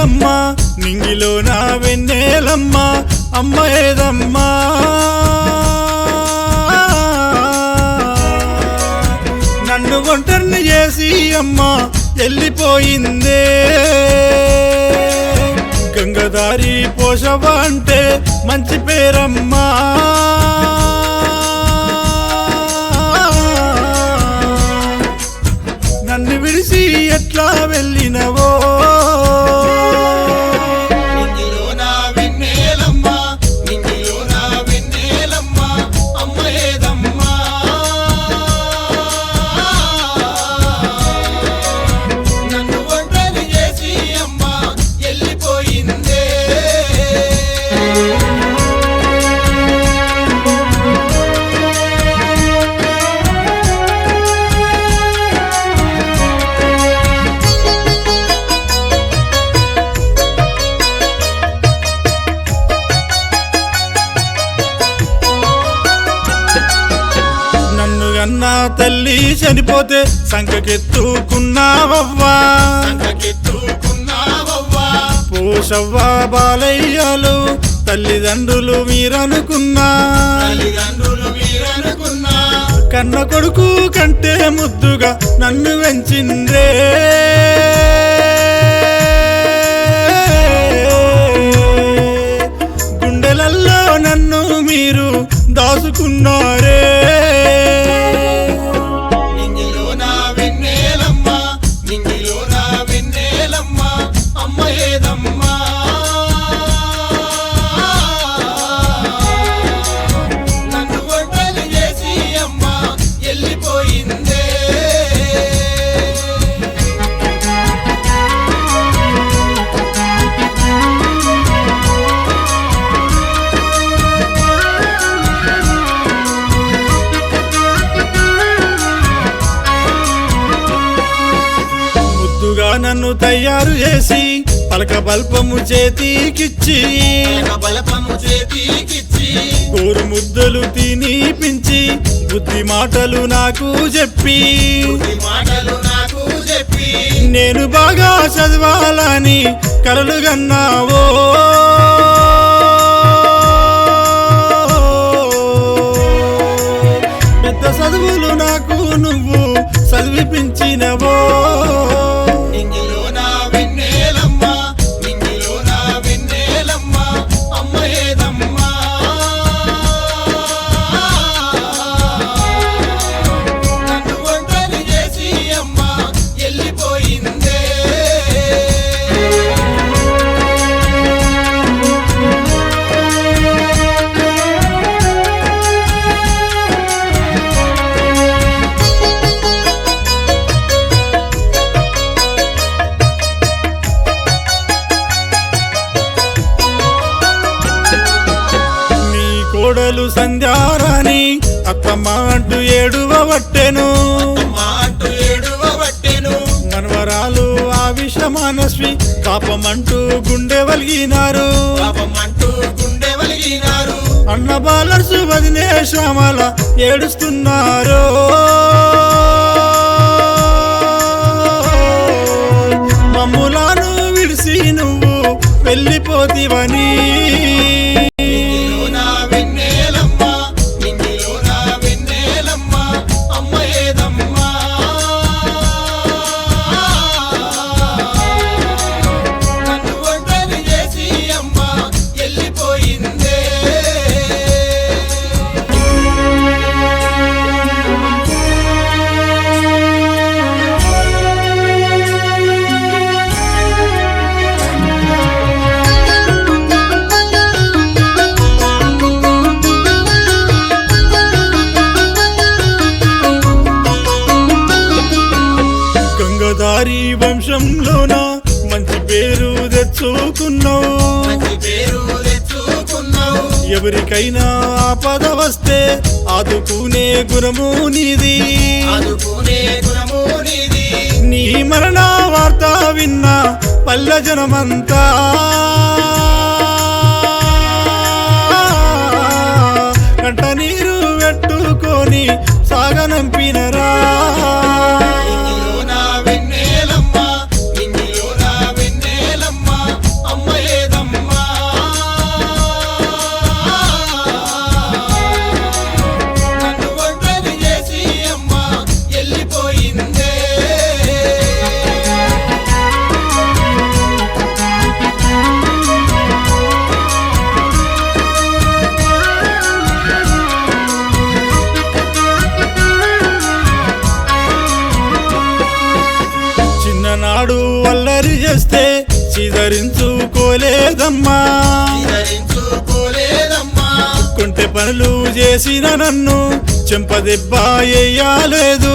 వెన్నెలమ్మ నింగిలో నా వెన్నెలమ్మ అమ్మ ఏదమ్మా నన్ను ఒంటరిని చేసి అమ్మ వెళ్ళిపోయిందే గంగదారి పోషవ అంటే మంచి పేరమ్మా నన్ను విడిసి ఎట్లా వెళ్ళినవో తల్లి చనిపోతే సంకకెత్తుకున్నావవ్వా పోషవ్వా బాలయ్యాలు తల్లిదండ్రులు మీరనుకున్నా కన్న కొడుకు కంటే ముద్దుగా నన్ను పెంచిందే గుండెలల్లో నన్ను మీరు దాచుకున్నారే నన్ను తయారు చేసి పలక బల్పము చేతికిచ్చి కోరు ముద్దలు తినిపించి బుద్ధి మాటలు నాకు చెప్పి నేను బాగా చదవాలని కలలు కన్నావో పెద్ద చదువులు నాకు నువ్వు చదివిపించినవో కోడలు సంధ్యారాణి అత్తమ్మ అంటూ ఏడువబట్టెను మనవరాలు ఆ విషమానస్వి పాపమంటూ గుండె వలిగినారు అన్న బాలర్సు వదినే శ్యామల ఏడుస్తున్నారు మమ్ములను విడిసి నువ్వు వెళ్ళిపోతివని గంగదారి వంశంలోన మంచి పేరు తెచ్చుకున్నావు ఎవరికైనా ఆపద వస్తే ఆదుకునే గుణము నీది నీ మరణ వార్త విన్న పల్లె జనమంతా కంట నీరు పెట్టుకొని సాగనంపినరా లేదమ్మా కొంటె పనులు చేసిన నన్ను చెంపదెబ్బ ఎయ్యాలేదు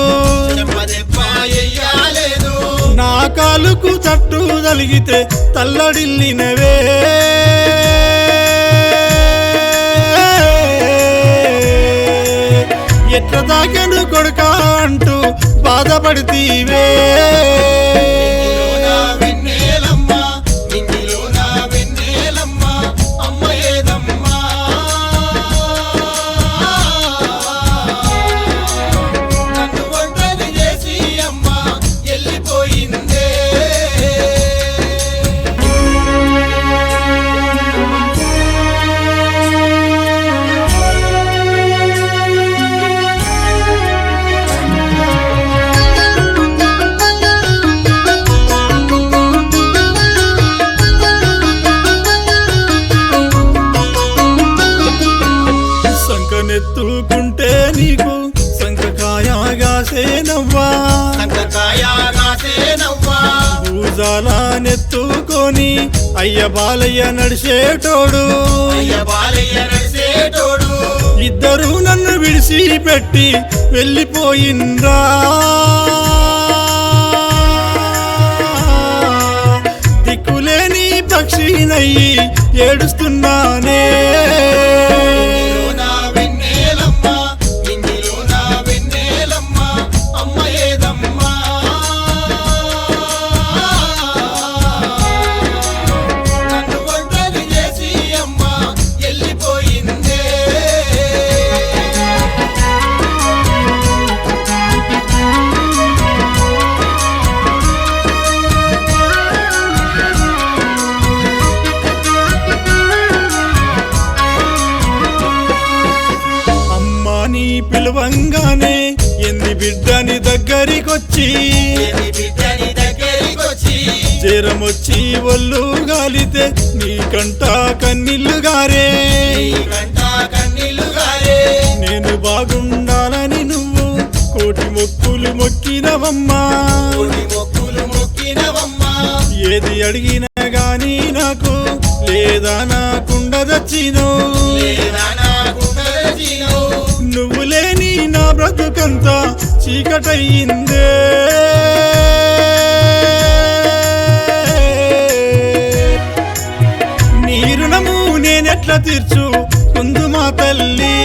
నా కాలుకు తట్టు తలిగితే తల్లడిల్లినవే ఎట్ల దాకెను కొడుకా అంటూ బాధపడితీవే సంకనెత్తుకుంటే నీకు సంకకాయగాసేనవ్వా భూజాల నెత్తుకొని అయ్య బాలయ్య నడిచేటోడు ఇద్దరు నన్ను విడిచిపెట్టి వెళ్ళిపోయిండ్రా దిక్కులేని పక్షినయ్యి ఏడుస్తున్నానే పిలువంగానే ఎన్ని బిడ్డని దగ్గరికొచ్చి జ్వరమొచ్చి ఒళ్ళు గాలితే నీకంట కన్నీళ్లు గారే నేను బాగుండాలని నువ్వు కోటి మొక్కులు మొక్కినవమ్మా ఏది అడిగినా గాని నాకు లేదా నాకుండదచ్చినో నువ్వు లేని నా బ్రతుకంతా చీకటయ్యిందే నీ రుణము నేనెట్లా తీర్చు కుందు మా తల్లి